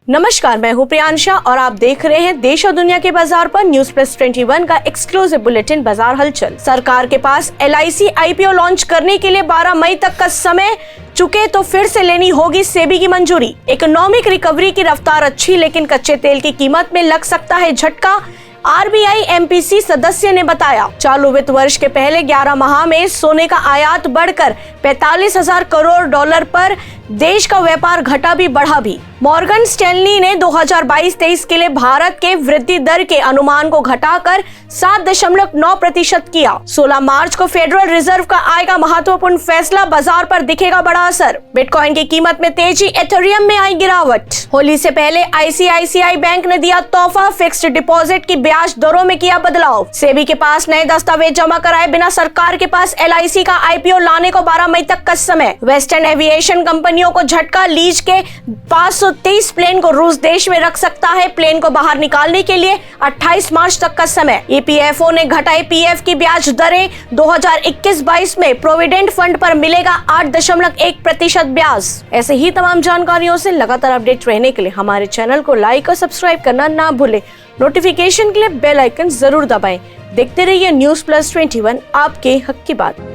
नमस्कार, मैं हूं प्रियांशा और आप देख रहे हैं देश और दुनिया के बाजार पर न्यूज प्लस 21 का एक्सक्लूसिव बुलेटिन बाजार हलचल। सरकार के पास LIC IPO लॉन्च करने के लिए 12 मई तक का समय चुके तो फिर से लेनी होगी सेबी की मंजूरी। इकोनॉमिक रिकवरी की रफ्तार अच्छी, लेकिन कच्चे तेल की कीमत में लग सकता है झटका। RBI MPC सदस्य ने बताया, चालू वित्त वर्ष के पहले 11 माह में सोने का आयात बढ़कर 45,000 करोड़ डॉलर पर देश का व्यापार घटा भी बढ़ा भी। मॉर्गन स्टैनली ने 2022-23 के लिए भारत के वृद्धि दर के अनुमान को घटाकर 7.9% किया। 16 मार्च को फेडरल रिजर्व का आएगा महत्वपूर्ण फैसला, बाजार पर दिखेगा बड़ा असर। बिटकॉइन की कीमत में तेजी, एथेरियम में आई गिरावट। होली से पहले ICICI बैंक ने दिया तोहफा, फिक्स्ड डिपॉजिट की ब्याज दरों में किया बदलाव। सेबी के पास नए दस्तावेज जमा कराए बिना सरकार के पास LIC का IPO लाने को 12 मई तक का समय। वेस्टर्न एविएशन कंपनियों को झटका, लीज के 523 प्लेन को रूस देश में रख सकता है। प्लेन को बाहर निकालने के लिए 28 मार्च तक का समय। EPFO ने घटाई PF की ब्याज दरें, 2021-22 में प्रोविडेंट फंड पर मिलेगा 8.1% ब्याज। ऐसे ही तमाम जानकारियों से लगातार अपडेट रहने के लिए हमारे चैनल को लाइक और सब्सक्राइब करना ना भूले। नोटिफिकेशन के लिए बेल आइकन जरूर दबाएं। देखते रहिए न्यूज प्लस 21, आपके हक की बात।